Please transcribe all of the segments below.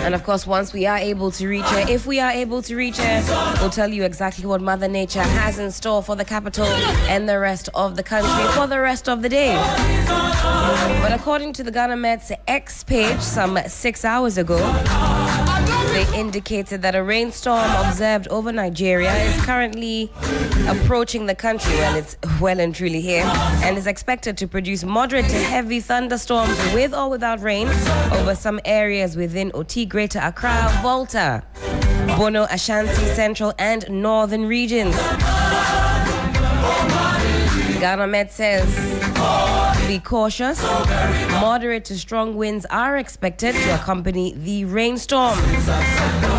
And of course, once we are able to reach her, if we are able to reach her, we'll tell you exactly what Mother Nature has in store for the capital and the rest of the country for the rest of the day. But according to the Ghana Met's X page some 6 hours ago, they indicated that a rainstorm observed over Nigeria is currently approaching the country. Well, it's well and truly here, and is expected to produce moderate to heavy thunderstorms with or without rain over some areas within Oti, Greater Accra, Volta, Bono, Ashanti, Central and Northern regions. Ghana Met says, be cautious. Moderate to strong winds are expected to accompany the rainstorm.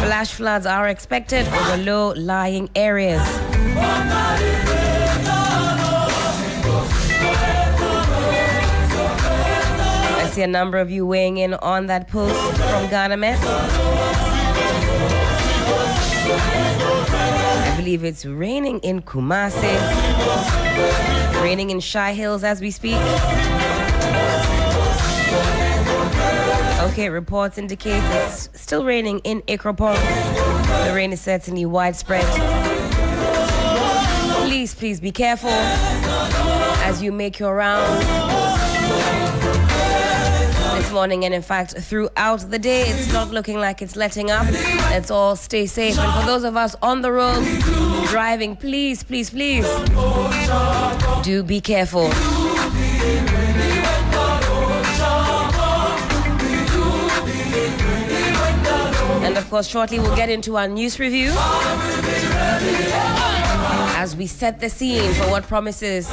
Flash floods are expected over low-lying areas. I see a number of you weighing in on that post from Ghana Met. I believe it's raining in Kumasi, raining in Shai Hills as we speak. Okay, reports indicate it's still raining in Ikropong. The rain is certainly widespread. Please be careful as you make your rounds this morning, and in fact throughout the day. It's not looking like it's letting up. Let's all stay safe, and for those of us on the road driving, please do be careful. And of course, shortly we'll get into our news review as we set the scene for what promises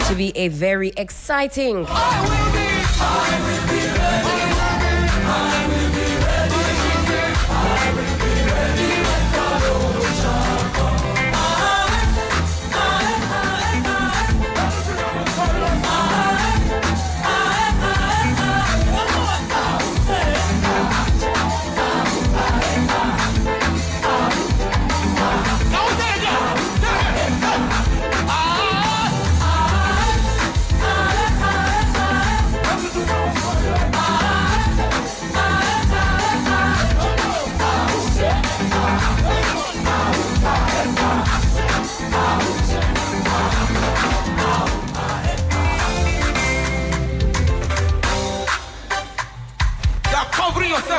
to be a very exciting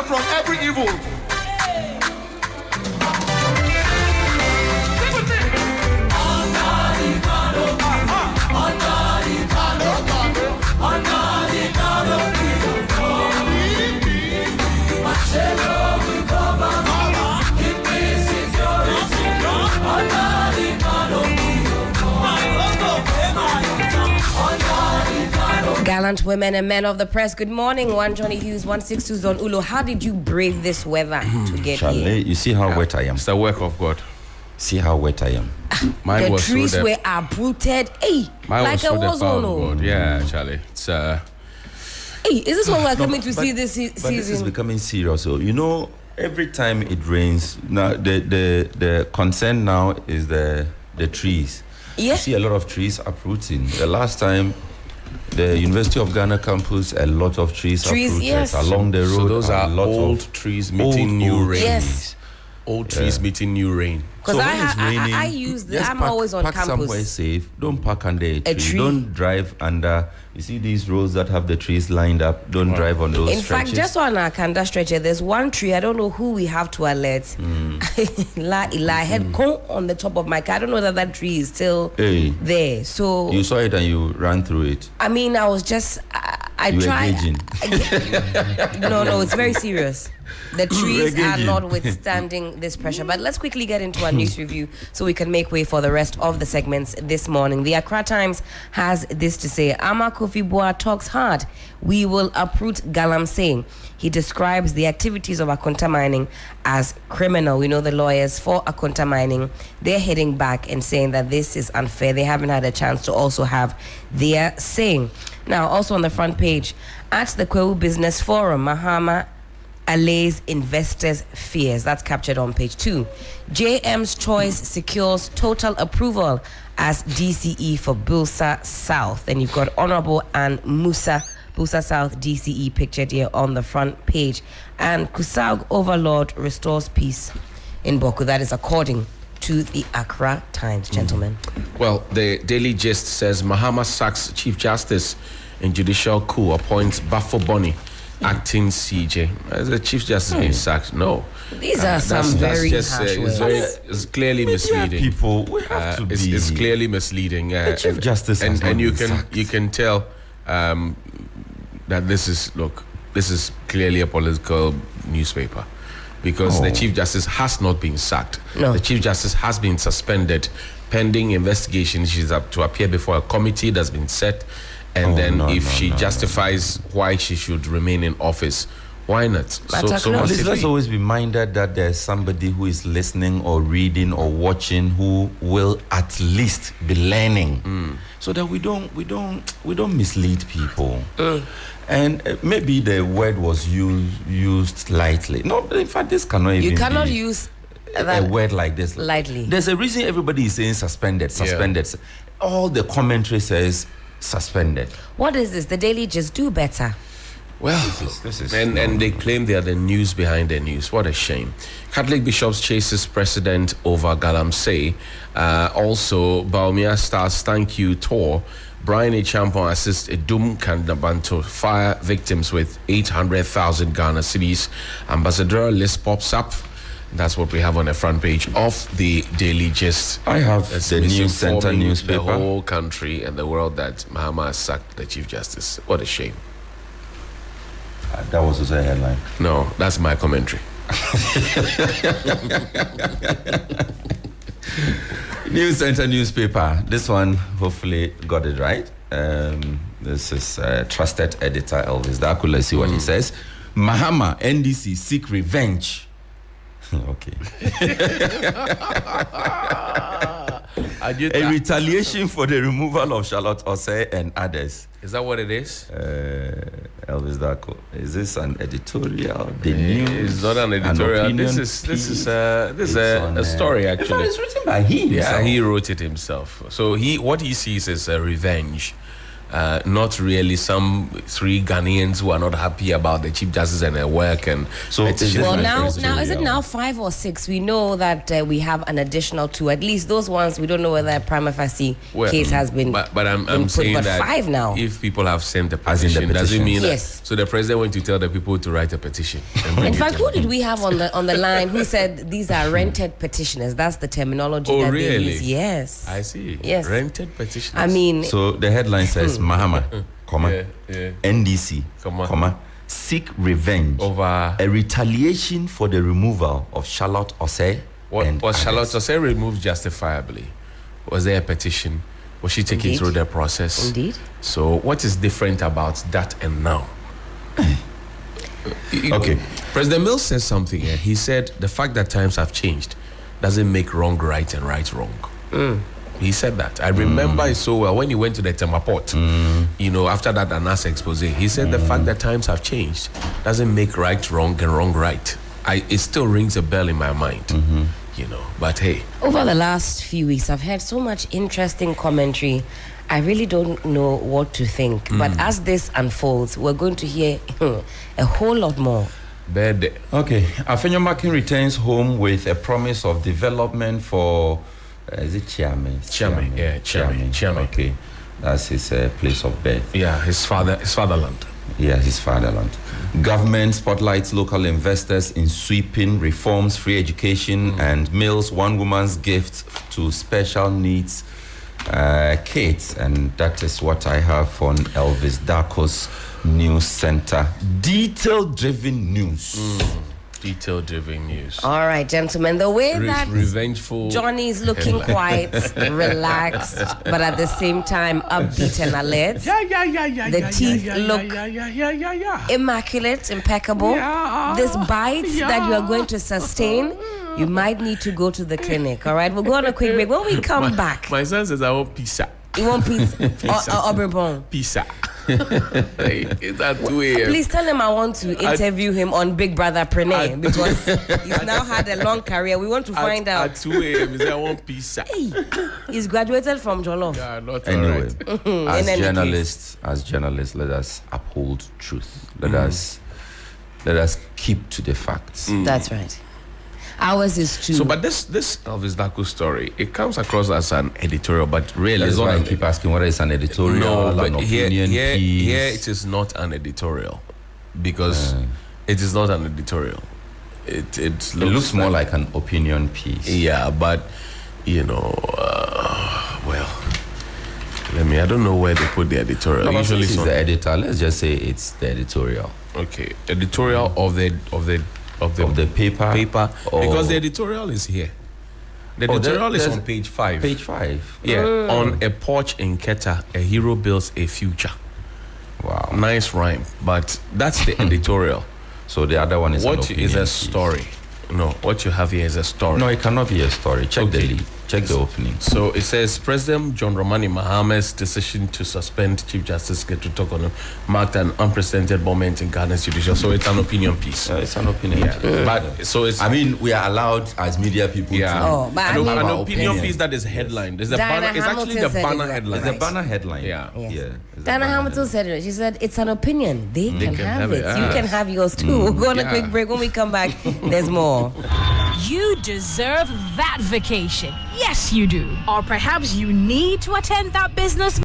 from every evil. Sing with me. Gallant women and men of the press, good morning. One Johnnie Hughes, 162 Don-Ullo. How did you brave this weather to get Charlie, here? you see how wet I am. It's the work of God. See how wet I am. The trees were uprooted. Hey, like a war zone. Yeah, Charlie. It's Hey, is this what we're coming to see this season? But this is becoming serious. So you know, every time it rains, now the concern now is the trees. Yeah. You see a lot of trees uprooting. The last time, the University of Ghana campus, a lot of trees uprooted yes. along the road. So those are a lot old of trees meeting new rains. Yes. Old trees meeting new rain. Because So when it's raining, I use the, just I'm park, always on park somewhere campus. safe. Don't park under a tree. tree. Don't drive under. You see these roads that have the trees lined up. Don't drive on those In stretches. fact, just on our Kanda stretcher, there's one tree. I don't know who we have to alert. I had cone on the top of my car. I don't know that tree is still Hey. there. So You saw it and you ran through it. I mean, I was just I You were tried. gauging. No, it's very serious. The trees are gauging. not withstanding this pressure. But let's quickly get into our news review so we can make way for the rest of the segments this morning. The Accra Times has this to say: Ama Kofi Boa talks hard. We will uproot Galamsey. He describes the activities of Akonta Mining as criminal. We know the lawyers for Akonta Mining, they're heading back and saying that this is unfair. They haven't had a chance to also have their say. Now, also on the front page, at the Kwewu Business Forum, Mahama allays investors' fears. That's captured on page 2. JM's Choice secures total approval as DCE for Bulsa South. And you've got Honorable and Musa Bulsa South DCE pictured here on the front page. And Kusag Overlord restores peace in Boku. That is according to the Accra Times, gentlemen. Well, the Daily Gist says Mahama sacks Chief Justice in judicial coup, appoints Bafo Boni acting CJ. Has the Chief Justice been sacked? No. These are some very harsh words. It's clearly misleading. People, we have to be. It's clearly misleading. The Chief Justice has not and you been can sacked. you can tell that this is clearly a political newspaper, because the Chief Justice has not been sacked. No. The Chief Justice has been suspended pending investigation. She's up to appear before a committee that's been set, and if she justifies why she should remain in office, why not? So At must least it let's be. always be minded that there's somebody who is listening or reading or watching who will at least be learning, so that we don't mislead people. And maybe the word was used lightly. No, in fact, this cannot even. You cannot be use a that word like this lightly. There's a reason everybody is saying suspended. All the commentary says suspended. What is this? The Daily Just do better. Well, this is and they claim they are the news behind the news. What a shame. Catholic bishops chases president over Galamsey. Also, Baumia stars thank you tour. Brian Echampon assists Edum Kandabanto fire victims with 800,000 Ghana cedis. Ambassador list pops up. That's what we have on the front page of the Daily Gist. I have It's the News Center misinforming newspaper. the whole country and the world that Mahama has sacked the Chief Justice. What a shame. That was also a headline. No, that's my commentary. News Center newspaper. This one hopefully got it right. This is trusted editor Elvis Dakula. Let's see what he says. Mahama NDC seek revenge. Okay. A retaliation for the removal of Charlotte Osei and others. Is that what it is? Elvis Dako. Is this an editorial? The news? It's not an editorial. opinion This is piece? a story In fact, actually. it's written by him. Yeah, he wrote it himself. So what he sees is a revenge. Not really some 3 Ghanaians who are not happy about the Chief Justice and their work and So is petitions. this Well, like now editorial? is it now 5 or 6? We know that we have an additional 2. At least those ones we don't know whether a prima facie case has been. But I'm put, saying but that 5 now. if people have sent a As in the petition, does it mean Yes. that? So the president went to tell the people to write a petition. and bring In it fact, to who did we have on the line who said these are rented petitioners? That's the terminology Oh, that really? they use. Yes. I see. Yes. Rented petitions. I mean, So the headline says Mahama, comma, Yeah. NDC, Comma. seek revenge Over a retaliation for the removal of Charlotte Osei. and was Charlotte others. Osei removed justifiably? Was there a petition? Was she taken Indeed. through the process? Indeed. So what is different about that and now? Okay. President Mills said something here. He said the fact that times have changed doesn't make wrong right and right wrong. He said that. I remember it so well when he went to the Tema Port. After that Anas expose, he said the fact that times have changed doesn't make right wrong and wrong right. It still rings a bell in my mind. But hey. over the last few weeks, I've heard so much interesting commentary. I really don't know what to think. But as this unfolds, we're going to hear a whole lot more. Bad. Okay, Afenyo Makin returns home with a promise of development for, is it Chiame? Chiame. Okay, that's his place of birth. Yeah, his fatherland. Yeah, his fatherland. Government spotlights local investors in sweeping reforms, free education, and meals. One woman's gift to special needs kids, and that is what I have on Elvis Darko's News Center. Detail-driven news. Detail-driven news. All right, gentlemen. The way that revengeful Johnny's looking quite relaxed, but at the same time upbeat and alert. The teeth look immaculate, impeccable. This bite that you are going to sustain, you might need to go to the clinic. All right, we'll go on a quick break. When we come back, my son says I want pizza. You want pizza? Or Pizza. It's at 2 a.m. Please tell him I want to interview him on Big Brother Prenay because he's now had a long career. We want to find out. At 2 a.m. He said I want pizza. Hey, he's graduated from Jollof. Yeah, not anyway, right. as journalists, let us uphold truth. Let us keep to the facts. That's right. Ours is true. So, but this Elvis Darko story, it comes across as an editorial, but really, that's why I keep asking whether it's an editorial, no, an opinion here piece. it is not an editorial because it is not an editorial. It looks more like an opinion piece. Yeah, but I don't know where they put the editorial. No, usually it's the editor. Let's just say it's the editorial. Okay, editorial of the paper because the editorial is here. The editorial is on page 5. Page 5. Yeah, on a porch in Keta, a hero builds a future. Wow, nice rhyme, but that's the editorial. So the other one is what is a story? No, what you have here is a story. No, it cannot be a story. Check the lead. Check the opening. So it says President John Dramani Maham's decision to suspend Chief Justice Ketu Tokono marked an unprecedented moment in Ghana's judicial. So it's an opinion piece. It's an opinion. Yeah. But so it's. I mean, we are allowed as media people to but have an our opinion piece that is headline. There's a banner. It's actually the banner headline. It's a banner headline. Yeah. Diana Hamilton said it. She said it's an opinion. They can have it. You can have yours too. We'll go on a quick break. When we come back, there's more. You deserve that vacation. Yes, you do. Or perhaps you need to attend that business